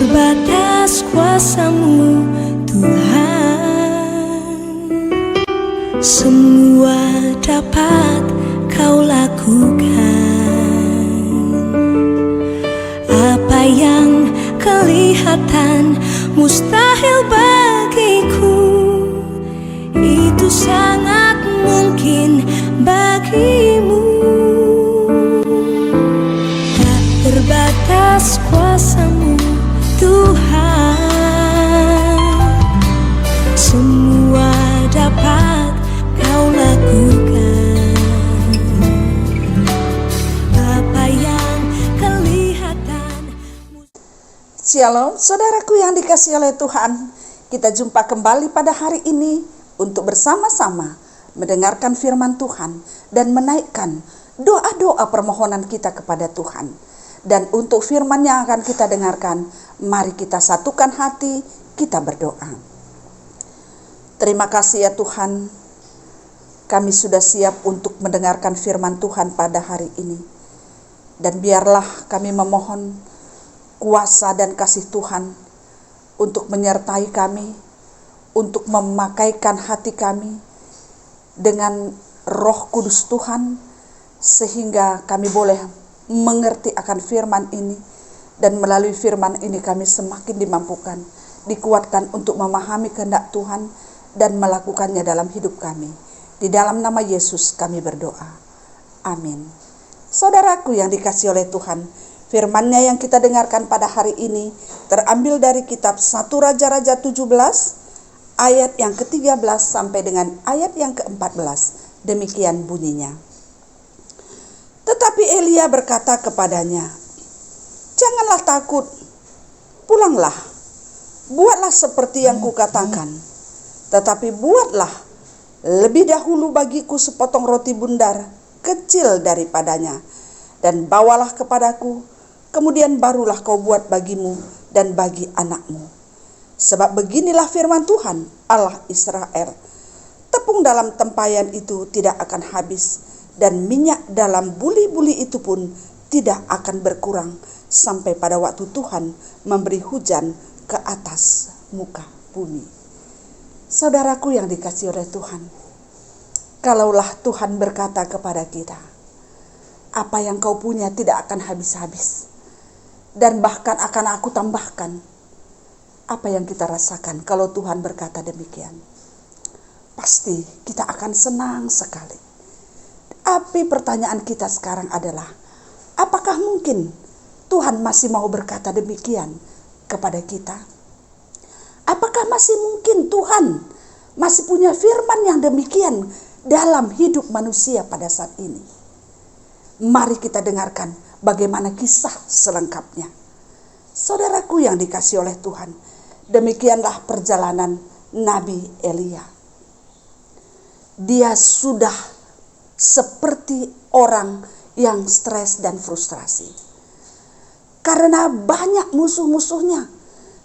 terbatas kuasa-Mu Tuhan, semua dapat Kau lakukan. Apa yang kelihatan mustahil bagiku, itu sangat mungkin bagimu. Tak terbatas kuasa-Mu Tuhan, semua dapat Kau lakukan. Apa yang kelihatan. Shalom, saudaraku yang dikasihi oleh Tuhan. Kita jumpa kembali pada hari ini untuk bersama-sama mendengarkan firman Tuhan dan menaikkan doa-doa permohonan kita kepada Tuhan. Dan untuk firman yang akan kita dengarkan, mari kita satukan hati, kita berdoa. Terima kasih ya Tuhan, kami sudah siap untuk mendengarkan firman Tuhan pada hari ini. Dan biarlah kami memohon kuasa dan kasih Tuhan untuk menyertai kami, untuk memakaikan hati kami dengan Roh Kudus Tuhan, sehingga kami boleh mengerti akan firman ini, dan melalui firman ini kami semakin dimampukan, dikuatkan untuk memahami kehendak Tuhan dan melakukannya dalam hidup kami. Di dalam nama Yesus kami berdoa. Amin. Saudaraku yang dikasihi oleh Tuhan, firman-Nya yang kita dengarkan pada hari ini terambil dari kitab 1 Raja-Raja 17 ayat yang ke-13 sampai dengan ayat yang ke-14. Demikian bunyinya. Tetapi Elia berkata kepadanya, "Janganlah takut, pulanglah, buatlah seperti yang kukatakan. Tetapi buatlah lebih dahulu bagiku sepotong roti bundar kecil daripadanya, dan bawalah kepadaku, kemudian barulah kau buat bagimu dan bagi anakmu. Sebab beginilah firman Tuhan, Allah Israel, tepung dalam tempayan itu tidak akan habis, dan minyak dalam buli-buli itu pun tidak akan berkurang, sampai pada waktu Tuhan memberi hujan ke atas muka bumi." Saudaraku yang dikasihi oleh Tuhan, kalaulah Tuhan berkata kepada kita, apa yang kau punya tidak akan habis-habis, dan bahkan akan aku tambahkan. Apa yang kita rasakan kalau Tuhan berkata demikian? Pasti kita akan senang sekali. Tapi pertanyaan kita sekarang adalah, apakah mungkin Tuhan masih mau berkata demikian kepada kita? Apakah masih mungkin Tuhan masih punya firman yang demikian dalam hidup manusia pada saat ini? Mari kita dengarkan bagaimana kisah selengkapnya. Saudaraku yang dikasihi oleh Tuhan, demikianlah perjalanan Nabi Elia. Dia sudah seperti orang yang stres dan frustrasi, karena banyak musuh-musuhnya,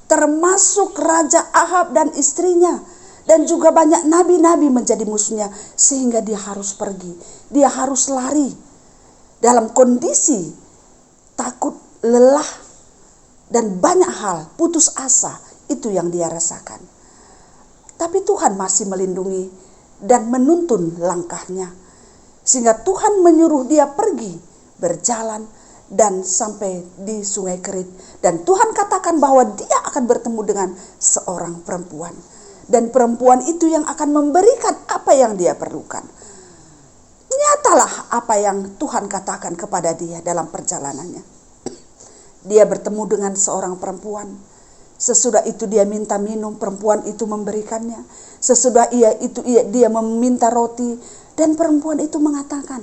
termasuk Raja Ahab dan istrinya, dan juga banyak nabi-nabi menjadi musuhnya, sehingga dia harus pergi, dia harus lari dalam kondisi takut, lelah, dan banyak hal, putus asa. Itu yang dia rasakan. Tapi Tuhan masih melindungi dan menuntun langkahnya, sehingga Tuhan menyuruh dia pergi, berjalan, dan sampai di Sungai Kerit. Dan Tuhan katakan bahwa dia akan bertemu dengan seorang perempuan. Dan perempuan itu yang akan memberikan apa yang dia perlukan. Nyatalah apa yang Tuhan katakan kepada dia dalam perjalanannya. Dia bertemu dengan seorang perempuan. Sesudah itu dia minta minum, perempuan itu memberikannya. Sesudah dia meminta roti, dan perempuan itu mengatakan,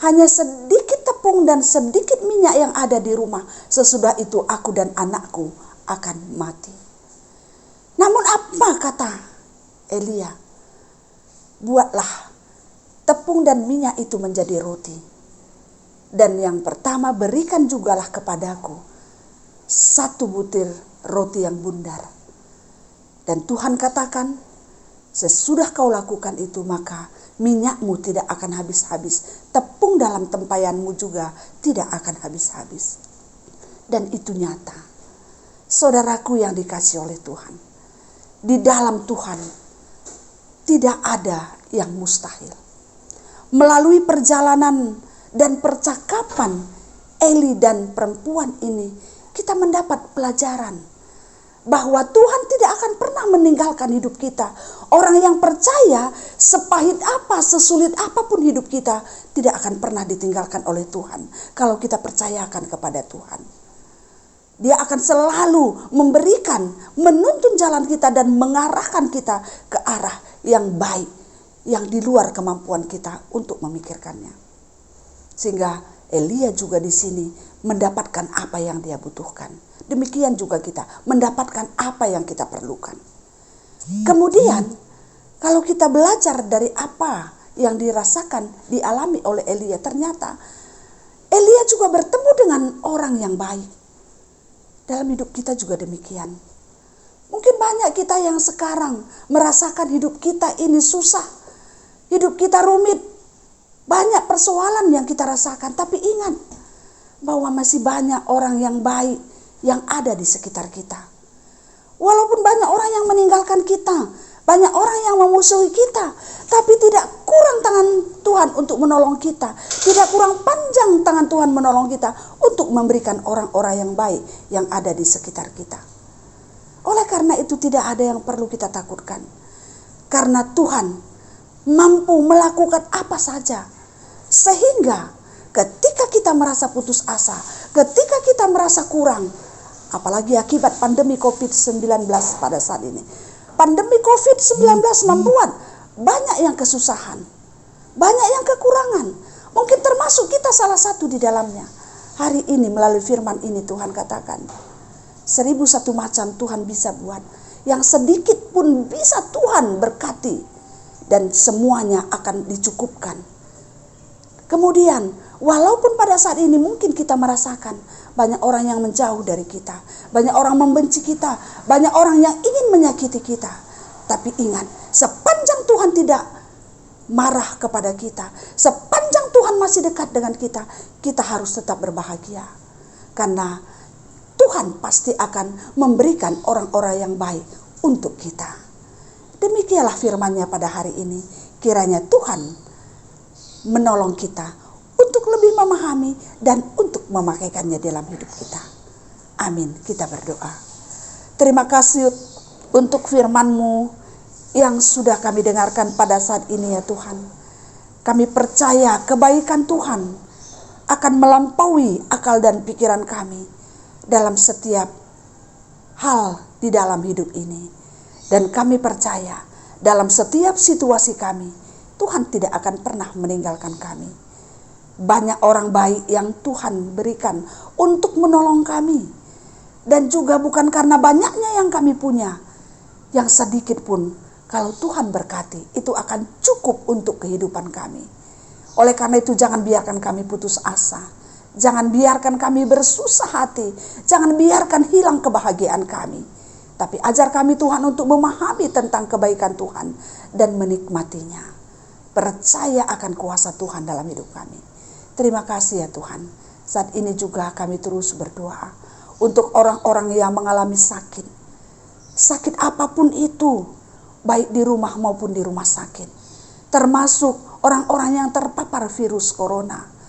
"Hanya sedikit tepung dan sedikit minyak yang ada di rumah. Sesudah itu aku dan anakku akan mati." Namun apa kata Elia? "Buatlah tepung dan minyak itu menjadi roti. Dan yang pertama berikan jugalah kepadaku 1 butir roti yang bundar." Dan Tuhan katakan, "Sesudah kau lakukan itu, maka minyakmu tidak akan habis-habis, tepung dalam tempayanmu juga tidak akan habis-habis." Dan itu nyata. Saudaraku yang dikasihi oleh Tuhan, di dalam Tuhan tidak ada yang mustahil. Melalui perjalanan dan percakapan Eli dan perempuan ini, kita mendapat pelajaran bahwa Tuhan tidak akan pernah meninggalkan hidup kita. Orang yang percaya, sepahit apa, sesulit apapun hidup kita, tidak akan pernah ditinggalkan oleh Tuhan kalau kita percayakan kepada Tuhan. Dia akan selalu memberikan, menuntun jalan kita dan mengarahkan kita ke arah yang baik, yang di luar kemampuan kita untuk memikirkannya. Sehingga Elia juga di sini mendapatkan apa yang dia butuhkan. Demikian juga kita mendapatkan apa yang kita perlukan. Kemudian kalau kita belajar dari apa yang dirasakan, dialami oleh Elia, ternyata Elia juga bertemu dengan orang yang baik. Dalam hidup kita juga demikian. Mungkin banyak kita yang sekarang merasakan hidup kita ini susah. Hidup kita rumit. Banyak persoalan yang kita rasakan. Tapi ingat bahwa masih banyak orang yang baik yang ada di sekitar kita. Walaupun banyak orang yang meninggalkan kita, banyak orang yang memusuhi kita, tapi tidak kurang tangan Tuhan untuk menolong kita. Tidak kurang panjang tangan Tuhan menolong kita untuk memberikan orang-orang yang baik yang ada di sekitar kita. Oleh karena itu tidak ada yang perlu kita takutkan. Karena Tuhan mampu melakukan apa saja. Sehingga ketika kita merasa putus asa, ketika kita merasa kurang, apalagi akibat pandemi COVID-19 pada saat ini. Pandemi COVID-19 membuat banyak yang kesusahan, banyak yang kekurangan. Mungkin termasuk kita salah satu di dalamnya. Hari ini melalui firman ini Tuhan katakan, 1001 macam Tuhan bisa buat. Yang sedikit pun bisa Tuhan berkati. Dan semuanya akan dicukupkan. Kemudian, walaupun pada saat ini mungkin kita merasakan banyak orang yang menjauh dari kita, banyak orang membenci kita, banyak orang yang ingin menyakiti kita. Tapi ingat, sepanjang Tuhan tidak marah kepada kita, sepanjang Tuhan masih dekat dengan kita, kita harus tetap berbahagia. Karena Tuhan pasti akan memberikan orang-orang yang baik untuk kita. Demikianlah firman-Nya pada hari ini. Kiranya Tuhan menolong kita untuk lebih memahami dan untuk memakaikannya dalam hidup kita. Amin. Kita berdoa. Terima kasih untuk firman-Mu yang sudah kami dengarkan pada saat ini ya Tuhan. Kami percaya kebaikan Tuhan akan melampaui akal dan pikiran kami dalam setiap hal di dalam hidup ini. Dan kami percaya dalam setiap situasi kami, Tuhan tidak akan pernah meninggalkan kami. Banyak orang baik yang Tuhan berikan untuk menolong kami. Dan juga bukan karena banyaknya yang kami punya, yang sedikit pun kalau Tuhan berkati, itu akan cukup untuk kehidupan kami. Oleh karena itu jangan biarkan kami putus asa. Jangan biarkan kami bersusah hati. Jangan biarkan hilang kebahagiaan kami. Tapi ajar kami Tuhan untuk memahami tentang kebaikan Tuhan dan menikmatinya. Percaya akan kuasa Tuhan dalam hidup kami. Terima kasih ya Tuhan. Saat ini juga kami terus berdoa untuk orang-orang yang mengalami sakit. Sakit apapun itu, baik di rumah maupun di rumah sakit. Termasuk orang-orang yang terpapar virus corona.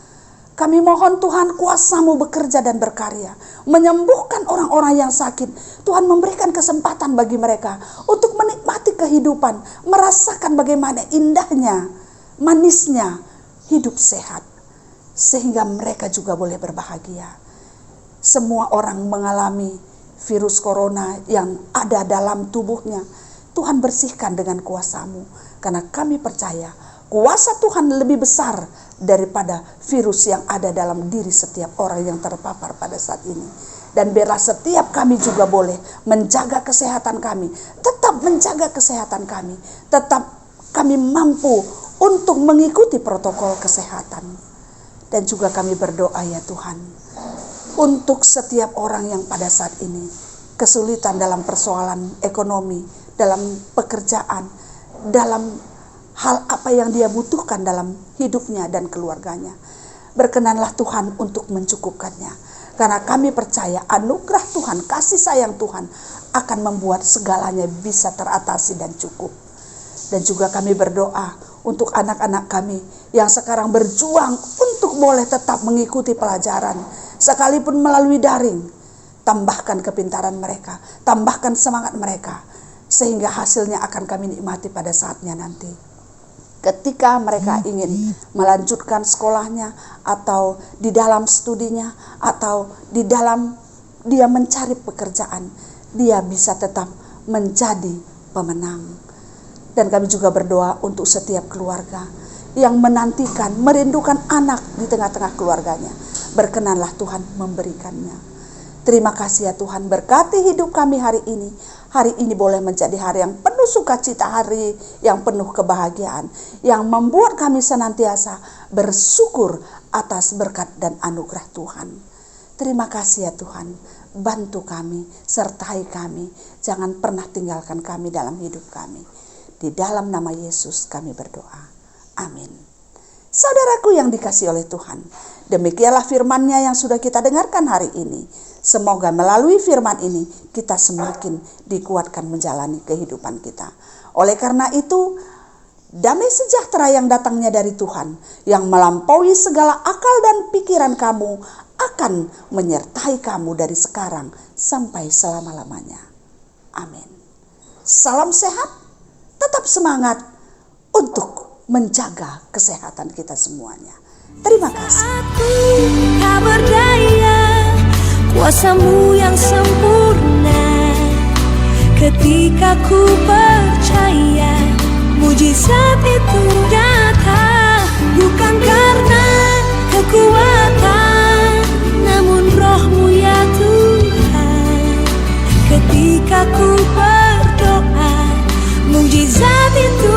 Kami mohon Tuhan kuasa-Mu bekerja dan berkarya. Menyembuhkan orang-orang yang sakit. Tuhan memberikan kesempatan bagi mereka untuk menikmati kehidupan. Merasakan bagaimana indahnya, manisnya hidup sehat. Sehingga mereka juga boleh berbahagia. Semua orang mengalami virus corona yang ada dalam tubuhnya. Tuhan bersihkan dengan kuasa-Mu. Karena kami percaya kuasa Tuhan lebih besar daripada virus yang ada dalam diri setiap orang yang terpapar pada saat ini. Dan biarlah setiap kami juga boleh menjaga kesehatan kami. Tetap menjaga kesehatan kami. Tetap kami mampu untuk mengikuti protokol kesehatan. Dan juga kami berdoa ya Tuhan, untuk setiap orang yang pada saat ini kesulitan dalam persoalan ekonomi, dalam pekerjaan, dalam hal apa yang dia butuhkan dalam hidupnya dan keluarganya. Berkenanlah Tuhan untuk mencukupkannya. Karena kami percaya anugerah Tuhan, kasih sayang Tuhan akan membuat segalanya bisa teratasi dan cukup. Dan juga kami berdoa untuk anak-anak kami yang sekarang berjuang untuk boleh tetap mengikuti pelajaran, sekalipun melalui daring. Tambahkan kepintaran mereka, tambahkan semangat mereka, sehingga hasilnya akan kami nikmati pada saatnya nanti. Ketika mereka ingin melanjutkan sekolahnya, atau di dalam studinya, atau di dalam dia mencari pekerjaan, dia bisa tetap menjadi pemenang. Dan kami juga berdoa untuk setiap keluarga yang menantikan, merindukan anak di tengah-tengah keluarganya. Berkenanlah Tuhan memberikannya. Terima kasih ya Tuhan, berkati hidup kami hari ini. Hari ini boleh menjadi hari yang penuh sukacita, hari yang penuh kebahagiaan, yang membuat kami senantiasa bersyukur atas berkat dan anugerah Tuhan. Terima kasih ya Tuhan, bantu kami, sertai kami, jangan pernah tinggalkan kami dalam hidup kami. Di dalam nama Yesus kami berdoa. Amin. Saudaraku yang dikasihi oleh Tuhan, demikianlah firman-Nya yang sudah kita dengarkan hari ini. Semoga melalui firman ini kita semakin dikuatkan menjalani kehidupan kita. Oleh karena itu, damai sejahtera yang datangnya dari Tuhan, yang melampaui segala akal dan pikiran kamu, akan menyertai kamu dari sekarang sampai selama-lamanya. Amin. Salam sehat, tetap semangat untuk menjaga kesehatan kita semuanya. Terima kasih. Aku tak berdaya, kuasa-Mu yang sempurna. Ketika ku percaya, mujizat itu datang. Bukan karena kekuatan, namun Roh-Mu ya Tuhan. Ketika ku berdoa, mujizat itu